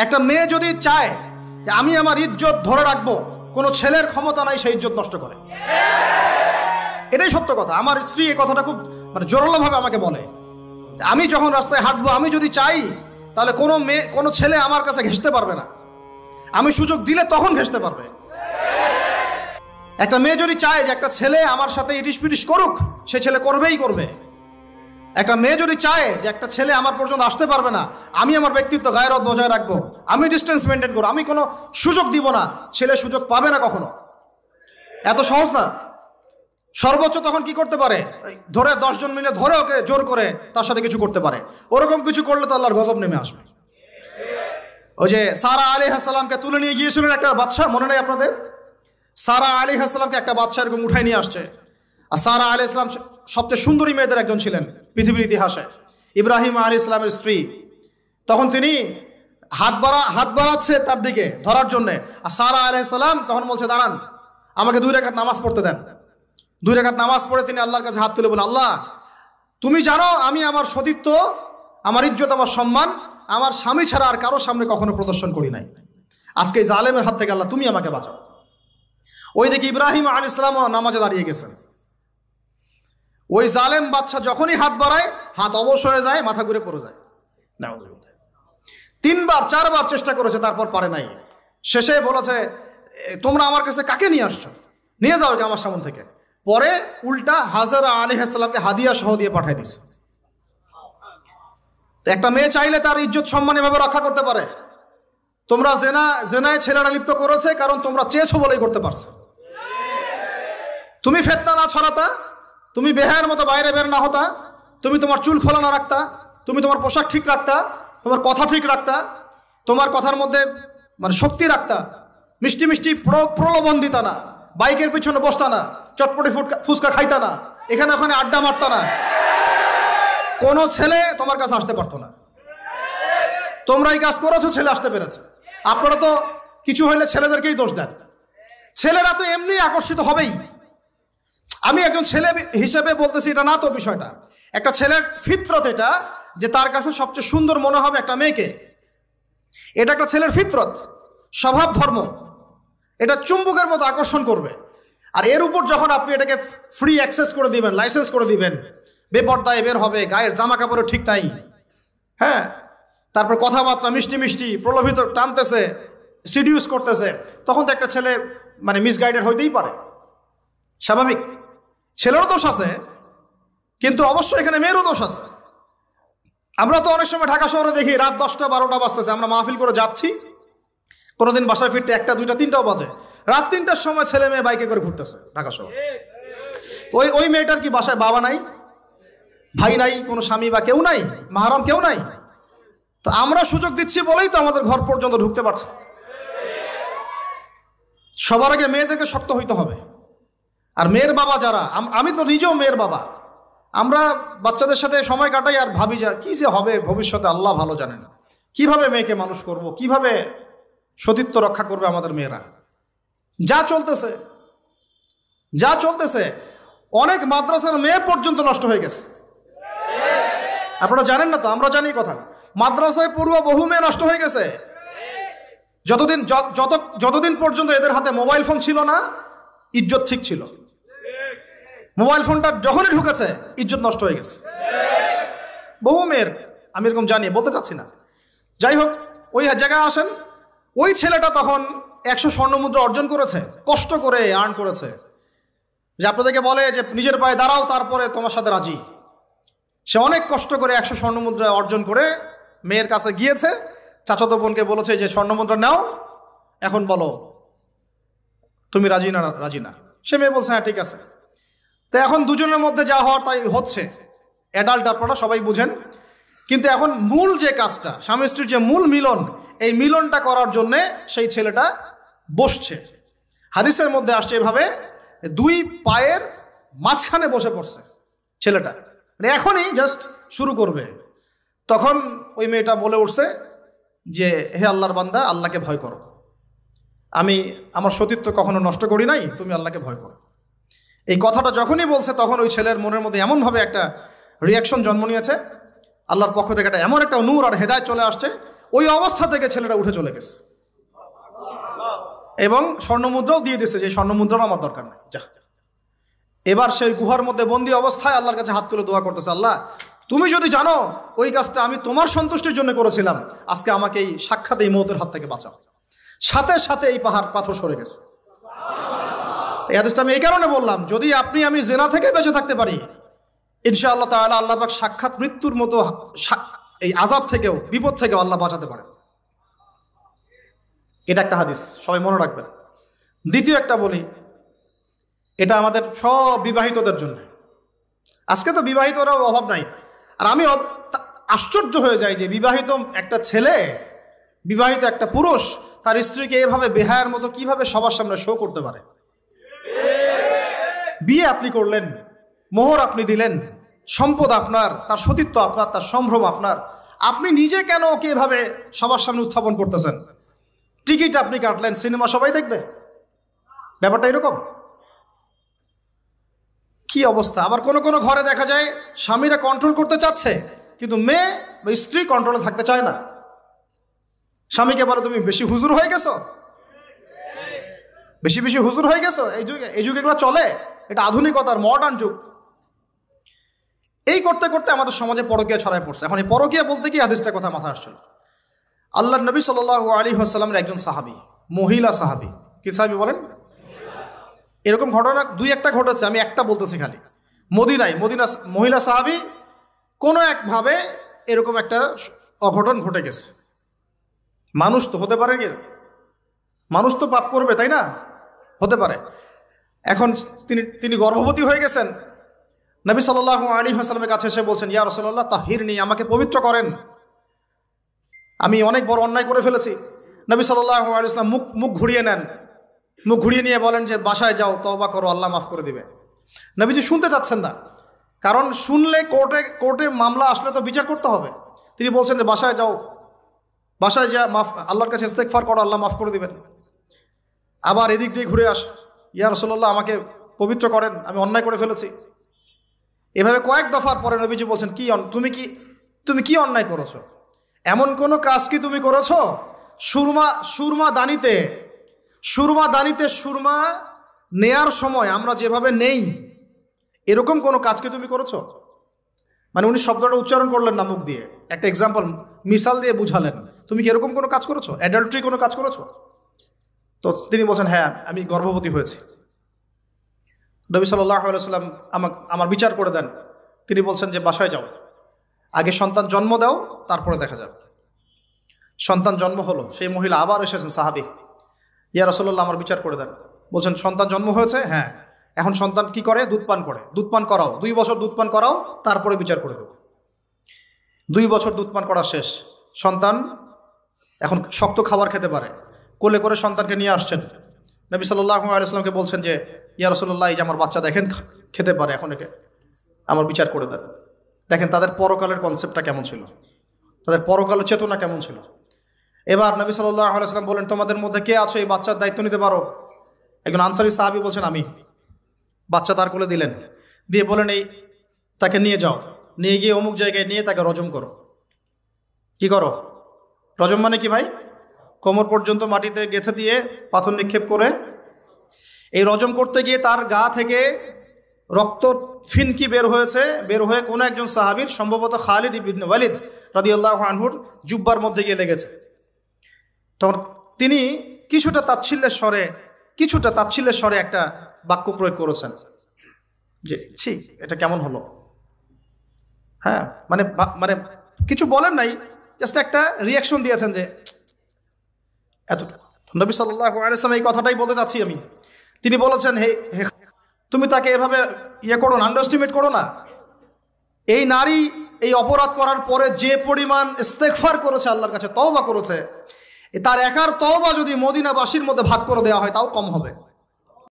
একটা মেয়ে যদি চায় যে আমি আমার ইজ্জত ধরে রাখবো, কোনো ছেলের ক্ষমতা নাই সেই ইজ্জত নষ্ট করে। এটাই সত্য কথা। আমার স্ত্রী এই কথাটা খুব জোরালোভাবে আমাকে বলে, আমি যখন রাস্তায় হাঁটবো, আমি যদি চাই তাহলে কোনো ছেলে আমার কাছে ঘেঁষতে পারবে না, আমি সুযোগ দিলে তখন ঘেঁষতে পারবে। একটা মেয়ে যদি চায় যে একটা ছেলে আমার সাথে ইটিস পিটিস করুক, সে ছেলে করবেই করবে। একটা মেয়ে যদি চায় যে একটা ছেলে আমার পর্যন্ত আসতে পারবে না, আমি আমার ব্যক্তিত্ব গায়রত বজায় রাখবো, আমি ডিস্টেন্স মেনটেন করবো, আমি কোনো সুযোগ দিব না, ছেলে সুযোগ পাবে না কখনো। এত সহজ না। সর্বোচ্চ তখন কি করতে পারে, ধরে 10 জন মিলে ধরে ওকে জোর করে তার সাথে কিছু করতে পারে। ওরকম কিছু করলে তো আল্লাহর গজব নেমে আসবে। ওই যে সারা আলাইহিস সালামকে তুলে নিয়ে গিয়েছিলেন একটা বাদশা, মনে নেই আপনাদের? সারা আলাইহিস সালামকে একটা বাদশা এরকম উঠাই নিয়ে আসছে। আর সারা আলাইহিস সালাম সবচেয়ে সুন্দরী মেয়েদের একজন ছিলেন পৃথিবীর ইতিহাসে, ইব্রাহিম আলাইহিস সালামের স্ত্রী। তখন তিনি হাত বাড়াচ্ছে তার দিকে ধরার জন্যে, আর সারা আলাইহিস সালাম তখন বলছে, দাঁড়ান, আমাকে 2 রাকাত নামাজ পড়তে দেন। 2 রাকাত নামাজ পড়ে তিনি আল্লাহর কাছে হাত তুলে বলেন, আল্লাহ, তুমি জানো আমি আমার সতীত্ব, আমার ইজ্জত, আমার সম্মান আমার স্বামী ছাড়া আর কারো সামনে কখনো প্রদর্শন করি নাই। আজকে এই জালেমের হাত থেকে আল্লাহ তুমি আমাকে বাঁচাও। ওই দিকে ইব্রাহিম আলাইহিস সালাম নামাজে দাঁড়িয়ে গেছেন। ওই জালেম বাদশা যখনই হাত বাড়ায়, হাত অবশ হয়ে যায়, মাথা ঘুরে পড়ে যায়। 3বার 4বার চেষ্টা করেছে, তারপর পারে নাই। শেষে বলেছে, তোমরা আমার কাছে কাকে নিয়ে আসছো, নিয়ে যাও এটা আমার সামনে থেকে। পরে উল্টা হাজরা আলাইহিস সালামকে হাদিয়া সহ দিয়ে পাঠিয়ে দিচ্ছে। একটা মেয়ে চাইলে তার ইজ্জত সম্মান এভাবে রক্ষা করতে পারে। তোমরা জেনায় ছেলেরা লিপ্ত করেছে কারণ তোমরা চেয়েছো বলেই করতে পারছো। তুমি ফিতনা না ছড়াতা, তুমি বেহায়ার মতো বাইরে বের না হতা, তুমি তোমার চুল খোলা না রাখতা, তুমি তোমার পোশাক ঠিক রাখতা, তোমার কথা ঠিক রাখতা, তোমার কথার মধ্যে শক্তি রাখতা, মিষ্টি মিষ্টি প্রলোভন দিতা না, বাইকের পিছনে বসতা না, চটপটি ফুচকা খাইতা না, এখানে ওখানে আড্ডা মারতা না, কোনো ছেলে তোমার কাছে আসতে পারতো না। তোমরা এই কাজ করেছো, ছেলে আসতে পেরেছে। আপনারা তো কিছু হইলে ছেলেদেরকেই দোষ দেন। ছেলেরা তো এমনি আকর্ষিত হবেই। আমি একজন ছেলে হিসেবে বলতেছি এটা না তো বিষয়টা। একটা ছেলের ফিতরত এটা, যে তার কাছে সবচেয়ে সুন্দর মনে হবে একটা মেয়েকে। এটা একটা ছেলের ফিতরত, স্বভাব ধর্ম, এটা চুম্বকের মতো আকর্ষণ করবে। আর এর উপর যখন আপনি এটাকে ফ্রি অ্যাক্সেস করে দিবেন, লাইসেন্স করে দিবেন, বেপর্দায় বের হবে, গায়ের জামা কাপড়ও ঠিক নাই, হ্যাঁ, তারপর কথাবার্তা মিষ্টি মিষ্টি প্রলোভিত টানতেছে, সিডিউস করতেছে, তখন তো একটা ছেলে মিসগাইডেড হইতেই পারে, স্বাভাবিক। ছেলেরও দোষ আছে, কিন্তু অবশ্যই এখানে মেয়েরও দোষ আছে। আমরা তো অনেক সময় ঢাকা শহরে দেখি রাত 10টা 12টা বাজতেছে, আমরা মাহফিল করে যাচ্ছি, কোনোদিন বাসায় ফিরতে 1টা 2টা 3টাও বাজে, রাত 3টার সময় ছেলে মেয়ে বাইকে করে ঘুরতেছে ঢাকা শহরে। ওই মেয়েটার কি বাসায় বাবা নাই, ভাই নাই, কোনো স্বামী বা কেউ নাই, মাহরাম কেউ নাই? তো আমরা সুযোগ দিচ্ছি বলেই তো আমাদের ঘর পর্যন্ত ঢুকতে পারছে। সবার আগে মেয়েদেরকে শক্ত হইতে হবে। আর মেয়ের বাবা যারা, আমি তো নিজেও মেয়ের বাবা, আমরা বাচ্চাদের সাথে সময় কাটাই আর ভাবি যা কি যে হবে ভবিষ্যতে আল্লাহ ভালো জানেন। কিভাবে মেয়েকে মানুষ করব, কিভাবে সতীত্ব রক্ষা করবে আমাদের মেয়েরা। যা চলতেছে অনেক মাদ্রাসার মেয়ে পর্যন্ত নষ্ট হয়ে গেছে। আপনারা জানেন না তো, আমরা জানি কথা। মাদ্রাসায় পড়ুয়া বহু মেয়ে নষ্ট হয়ে গেছে। যতদিন পর্যন্ত এদের হাতে মোবাইল ফোন ছিল না, ইজ্জত ঠিক ছিল। মোবাইল ফোনটা যখনই ঢুকেছে, ইজ্জত নষ্ট হয়ে গেছে বহু মেয়ের। আমি এরকম জানি, বলতে চাচ্ছি না। যাই হোক, ওই জায়গায় আসেন, ওই ছেলেটা তখন 100 স্বর্ণমুদ্রা অর্জন করেছে, কষ্ট করে আর্ন করেছে। যে আপনাদেরকে বলে যে নিজের পায়ে দাঁড়াও, তারপরে তোমার সাথে রাজি। সে অনেক কষ্ট করে 100 স্বর্ণমুদ্রা অর্জন করে মেয়ের কাছে গিয়েছে, চাচাতো বোনকে বলেছে যে স্বর্ণমুদ্রা নাও, এখন বলো তুমি রাজি না। সে মেয়ে বলছে হ্যাঁ ঠিক আছে। তো এখন দুজনের মধ্যে যা হওয়ার তাই হচ্ছে, অ্যাডাল্ট আপনারা সবাই বুঝেন। কিন্তু এখন মূল যে কাজটা, স্বামী স্ত্রীর যে মূল মিলন, এই মিলনটা করার জন্যে সেই ছেলেটা বসছে। হাদিসের মধ্যে আসছে এভাবে, 2 পায়ের মাঝখানে বসে পড়ছে ছেলেটা, এখনই জাস্ট শুরু করবে। তখন ওই মেয়েটা বলে উঠছে যে হে আল্লাহর বান্দা, আল্লাহকে ভয় করো, আমি আমার সতীত্ব কখনো নষ্ট করি নাই, তুমি আল্লাহকে ভয় করো। এই কথাটা যখনই বলছে, তখন ওই ছেলের মনের মধ্যে এমনভাবে একটা রিয়াকশন জন্ম নিয়েছে, আল্লাহর পক্ষ থেকে এমন একটা নূর আর হেদায়েত চলে আসছে, ওই অবস্থা থেকে ছেলেটা উঠে চলে গেছে এবং স্বর্ণমুদ্রাও দিয়ে দিয়েছে, যে স্বর্ণমুদ্রাও আমার দরকার নেই, যা। এবার সেই গুহার মধ্যে বন্দী অবস্থায় আল্লাহর কাছে হাত তুলে দোয়া করতেছে, আল্লাহ তুমি যদি জানো ওই কাজটা আমি তোমার সন্তুষ্টির জন্য করেছিলাম, আজকে আমাকে এই সাক্ষাৎ এই মওতের হাত থেকে বাঁচাও। সাথে সাথে এই পাথর সরে গেছে। এই হাদিসটা আমি এই কারণে বললাম, যদি আমি জিনা থেকে বেঁচে থাকতে পারি, ইনশাআল্লাহ তাআলা আল্লাহ পাক সাক্ষাৎ মৃত্যুর মতো এই আযাব থেকেও, বিপদ থেকেও আল্লাহ বাঁচাতে পারেন। এটা একটা হাদিস, সবাই মনে রাখবেন। দ্বিতীয় একটা বলি, এটা আমাদের সব বিবাহিতদের জন্য। আজকে তো বিবাহিতরাও অভাব নাই। আর আমি আশ্চর্য হয়ে যাই যে বিবাহিত একটা ছেলে, বিবাহিত একটা পুরুষ তার স্ত্রীকে এভাবে বেহায়ার মতো কিভাবে সবার সামনে শো করতে পারে। বিয়ে আপনি করলেন, মোহর আপনি দিলেন, সম্পদ আপনার, তার সতীত্ব আপনার, তার সম্ভ্রম আপনার, আপনি নিজে কেন ওকে এভাবে সবার সামনে উত্থাপন করতেছেন? টিকিট আপনি কাটলেন, সিনেমা সবাই দেখবে, ব্যাপারটা এরকম। কি অবস্থা! আবার কোন কোন ঘরে দেখা যায় স্বামীরা কন্ট্রোল করতে চাচ্ছে, কিন্তু মেয়ে বা স্ত্রী কন্ট্রোলে থাকতে চায় না। স্বামীকে বলে তুমি বেশি হুজুর হয়ে গেছো, বেশি বেশি হুজুর হয়ে গেছো। এই যুগে এগুলো চলে, এটা আধুনিকতার মডার্ন যুগ। এই করতে করতে আমাদের সমাজে পরকীয়া ছড়ায় পড়ছে। এখন এই পরকীয়া বলতে কি হাদিসটা কথা মাথায় আসছিল। আল্লাহর নবী সাল্লাল্লাহু আলাইহি ওয়াসাল্লামের একজন সাহাবী, মহিলা সাহাবী, কি সাহাবী বলেন? এরকম ঘটনা দুই একটা ঘটেছে, আমি একটা বলতেছি খালি। মদিনা মহিলা সাহাবী কোনো একভাবে এরকম একটা অঘটন ঘটে গেছে। মানুষ তো হতে পারে, কি মানুষ তো পাপ করবে, তাই না? হতে পারে। এখন তিনি গর্ভবতী হয়ে গেছেন। নবী সাল্লাল্লাহু আলাইহি ওয়াসাল্লামের কাছে এসে বলছেন, ইয়া রাসূলুল্লাহ তাহিরনি, আমাকে পবিত্র করেন, আমি অনেক বড় অন্যায় করে ফেলেছি। নবী সাল্লাল্লাহু আলাইহি ওয়াসাল্লাম মুখ ঘুরিয়ে নেন, মুখ ঘুরিয়ে নিয়ে বলেন যে বাসায় যাও, তওবা করো, আল্লাহ মাফ করে দিবে। নবীজি শুনতে চাচ্ছেন না, কারণ শুনলে কোর্টে মামলা আসলে তো বিচার করতে হবে। তিনি বলছেন যে বাসায় যাও, বাসায় যা আল্লাহর কাছে ইস্তেগফার করো, আল্লাহ মাফ করে দিবেন। আবার এদিক দিয়ে ঘুরে আস, ইয়া রাসূলুল্লাহ আমাকে পবিত্র করেন, আমি অন্যায় করে ফেলেছি। এভাবে কয়েক দফার পরে নবীজি বলছেন, তুমি কি অন্যায় করেছো? এমন কোন কাজ কি তুমি করেছো? সুরমা দানিতে সুরমা নেয়ার সময় আমরা যেভাবে নেই, এরকম কোনো কাজ কি তুমি করেছো? মানে উনি শব্দটা উচ্চারণ করলেন না মুখ দিয়ে, একটা এক্সাম্পল মিসাল দিয়ে বুঝালেন, তুমি কি এরকম কোনো কাজ করেছো? অ্যাডাল্ট্রি কোনো কাজ করেছো? তো তিনি বলছেন, হ্যাঁ আমি গর্ভবতী হয়েছি। নবী সাল্লাল্লাহু আলাইহি ওয়াসাল্লাম আমার বিচার করে দেন। তিনি বলছেন যে বাসায় যাও, আগে সন্তান জন্ম দাও, তারপরে দেখা যাবে। সন্তান জন্ম হলো, সেই মহিলা আবার এসেছেন, সাহাবী, ইয়া রাসূলুল্লাহ আমার বিচার করে দেন। বলছেন সন্তান জন্ম হয়েছে, হ্যাঁ। এখন সন্তান কি করে? দুধ পান করে। দুধ পান করাও, 2 বছর দুধ পান করাও, তারপরে বিচার করে দেবো। 2 বছর দুধ পান করা শেষ, সন্তান এখন শক্ত খাবার খেতে পারে। কোলে করে সন্তানকে নিয়ে আসছেন। নবী সাল্লাল্লাহু আলাইহি ওয়াসাল্লামকে বলছেন যে ইয়া রাসূলুল্লাহ, এই যে আমার বাচ্চা দেখেন খেতে পারে, এখন একে আমার বিচার করে দেন। দেখেন তাদের পরকালের কনসেপ্টটা কেমন ছিল, তাদের পরকালের চেতনা কেমন ছিল। এবার নবী সাল্লাল্লাহু আলাইহি ওয়াসাল্লাম বলেন, তোমাদের মধ্যে কে আছো এই বাচ্চার দায়িত্ব নিতে পারো? একজন আনসারী সাহাবী বলছেন আমি। বাচ্চা তার কোলে দিলেন, দিয়ে বলেন এই তাকে নিয়ে যাও, নিয়ে গিয়ে অমুক জায়গায় নিয়ে তাকে রজম করো। কি করো? রজম মানে কি ভাই? কোমর পর্যন্ত মাটিতে গেঁথে দিয়ে পাথর নিক্ষেপ করে, এই রজম করতে গিয়ে তার গা থেকে রক্ত ফিনকি বের হয়ে কোনো একজন সাহাবীর, সম্ভবত খালিদ ইবনে ওয়ালিদ রাদিয়াল্লাহু আনহুর জুব্বার মধ্যে গিয়ে লেগেছে। তখন তিনি কিছুটা তাচ্ছিল্যের স্বরে একটা বাক্য প্রয়োগ করেছেন যে ছি, এটা কেমন হলো? হ্যাঁ, মানে কিছু বলেন নাই, জাস্ট একটা রিয়াকশন দিয়েছেন যে এতটা। নবী সাল্লাল্লাহু আলাইহি ওয়াসাল্লাম এই কথাটাই বলতে চাচ্ছি আমি। তিনি বলেছেন, হে তুমি তাকে এভাবে করো না, আন্ডারএস্টিমেট করো না। এই নারী এই অপরাধ করার পরে যে পরিমাণ ইস্তেগফার করেছে, আল্লাহর কাছে তওবা করেছে, তার একার তওবা যদি মদিনাবাসীর মধ্যে ভাগ করে দেওয়া হয় তাও কম হবে।